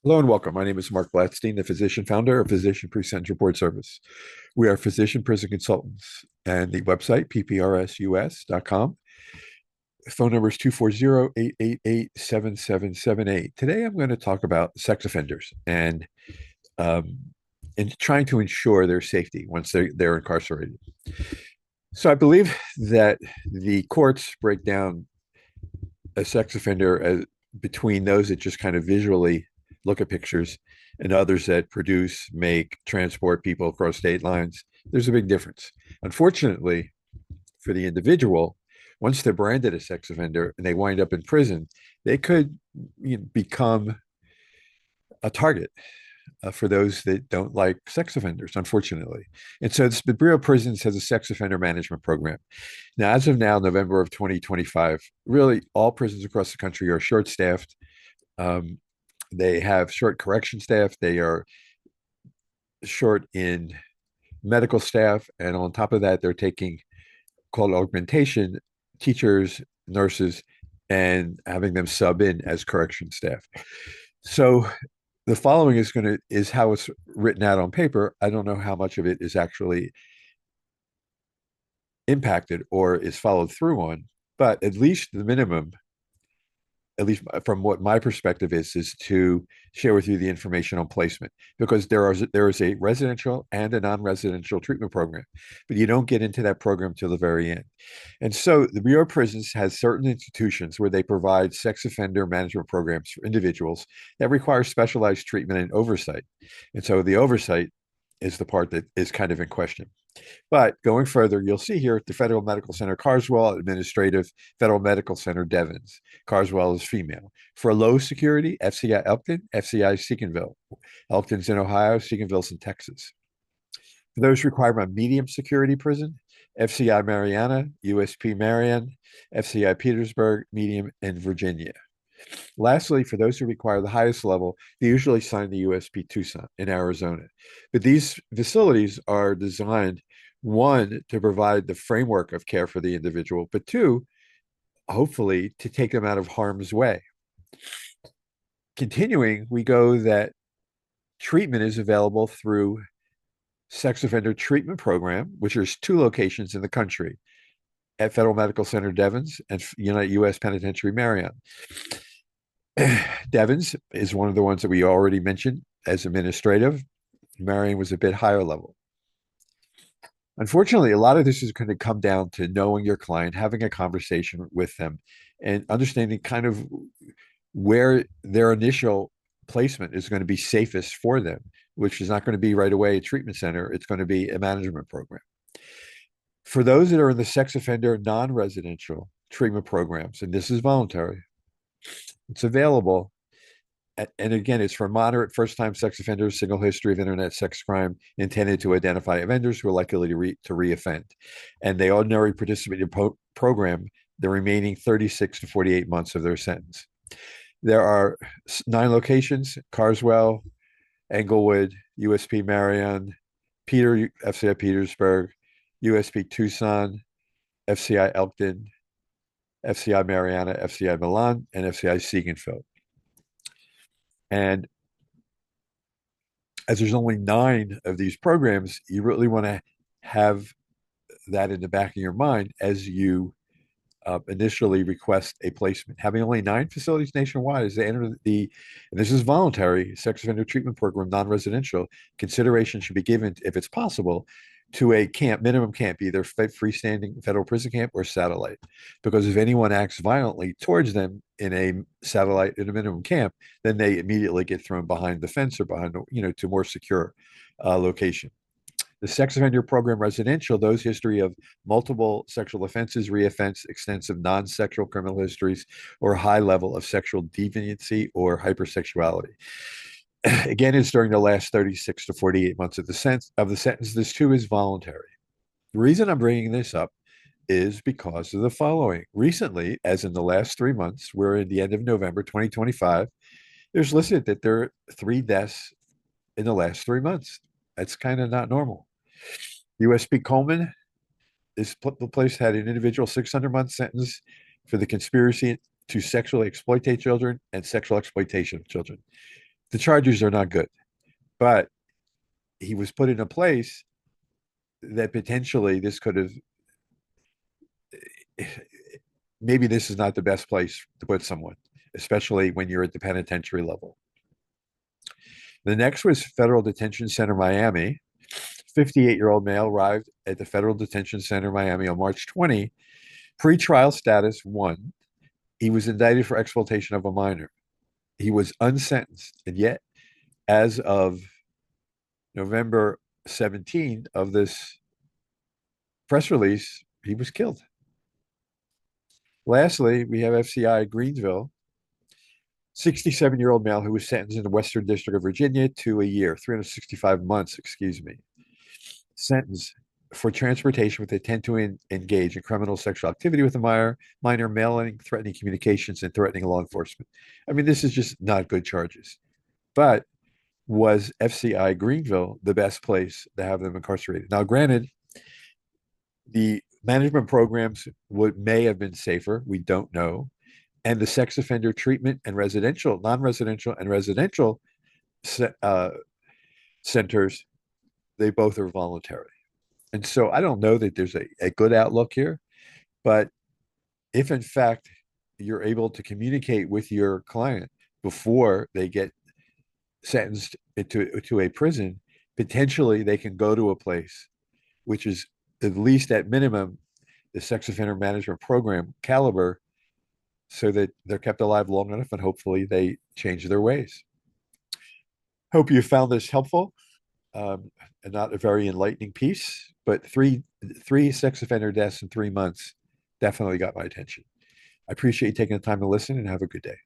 Hello and welcome. My name is Mark Blatstein, the physician founder of Physician Presentence Report Service. We are physician prison consultants, and the website, pprsus.com. Phone number is 240-888-7778. Today, I'm going to talk about sex offenders um, and trying to ensure their safety once they're incarcerated. So I believe that the courts break down a sex offender as between those that just kind of visually look at pictures and others that produce, make, transport people across state lines. There's a big difference. Unfortunately, for the individual, once they're branded a sex offender and they wind up in prison, they could become a target for those that don't like sex offenders, unfortunately. And so the Bureau of Prisons has a sex offender management program. Now, as of now, November of 2025, really all prisons across the country are short staffed. Um, they have short correction staff. They are short in medical staff. And on top of that, they're taking called augmentation teachers, nurses, and having them sub in as correction staff. So the following is how it's written out on paper. I don't know how much of it is actually impacted or is followed through on, but at least the minimum, at least from what my perspective is to share with you the information on placement, because there is a residential and a non-residential treatment program, but you don't get into that program till the very end. And so the Bureau of Prisons has certain institutions where they provide sex offender management programs for individuals that require specialized treatment and oversight. And so the oversight is the part that is kind of in question. But going further, you'll see here at the Federal Medical Center Carswell, Administrative Federal Medical Center Devens. Carswell is female. For low security, FCI Elkton, FCI Seaconville. Elkton's in Ohio, Seaconville's in Texas. For those required by medium security prison, FCI Mariana, USP Marion, FCI Petersburg, medium, and Virginia. Lastly, for those who require the highest level, they usually sign the USP Tucson in Arizona. But these facilities are designed, one, to provide the framework of care for the individual, but two, hopefully, to take them out of harm's way. Continuing, we go that treatment is available through sex offender treatment program, which is two locations in the country at Federal Medical Center Devens and United U.S. Penitentiary Marion. Devens is one of the ones that we already mentioned as administrative. Marion was a bit higher level. Unfortunately, a lot of this is going to come down to knowing your client, having a conversation with them, and understanding kind of where their initial placement is going to be safest for them, which is not going to be right away a treatment center. It's going to be a management program. For those that are in the sex offender non-residential treatment programs, and this is voluntary, it's available. And again, it's for moderate first-time sex offenders, single history of internet sex crime, intended to identify offenders who are likely to reoffend. And they ordinarily participate in the program the remaining 36 to 48 months of their sentence. There are 9 locations: Carswell, Englewood, USP Marion, FCI Petersburg, USP Tucson, FCI Elkton, FCI Mariana, FCI Milan, and FCI Seaconville. And as there's only 9 of these programs, you really want to have that in the back of your mind as you initially request a placement. Having only 9 facilities nationwide as they enter and this is voluntary, sex offender treatment program, non-residential, consideration should be given, if it's possible, to a minimum camp, either freestanding federal prison camp or satellite. Because if anyone acts violently towards them in a satellite, in a minimum camp, then they immediately get thrown behind the fence or behind, to more secure location. The sex offender program residential, those history of multiple sexual offenses, reoffense, extensive non-sexual criminal histories, or high level of sexual deviancy or hypersexuality. Again, it's during the last 36 to 48 months of the sentence. This too is voluntary. The reason I'm bringing this up is because of the following. Recently, as in the last 3 months, we're in the end of November 2025, there's listed that there are 3 deaths in the last 3 months. That's kind of not normal. USP Coleman, the place had an individual 600-month sentence for the conspiracy to sexually exploit children and sexual exploitation of children. The charges are not good, but he was put in a place that potentially this could have, maybe this is not the best place to put someone, especially when you're at the penitentiary level. The next was Federal Detention Center, Miami. 58-year-old male arrived at the Federal Detention Center, Miami on March 20, pretrial status 1. He was indicted for exploitation of a minor. He was unsentenced, and yet, as of November 17 of this press release, he was killed. Lastly, we have FCI Greensville, 67-year-old male who was sentenced in the Western District of Virginia to a year, 365 months, excuse me. Sentence for transportation with intent to engage in criminal sexual activity with a minor mailing, threatening communications, and threatening law enforcement. I mean, this is just not good charges. But was FCI Greenville the best place to have them incarcerated? Now, granted, the management programs may have been safer. We don't know. And the sex offender treatment and residential, non-residential, and residential uh, centers, they both are voluntary. And so I don't know that there's a good outlook here, but if in fact you're able to communicate with your client before they get sentenced to a prison, potentially they can go to a place which is at least at minimum the sex offender management program caliber, so that they're kept alive long enough and hopefully they change their ways. Hope you found this helpful. And not a very enlightening piece, but three sex offender deaths in 3 months definitely got my attention. I appreciate you taking the time to listen and have a good day.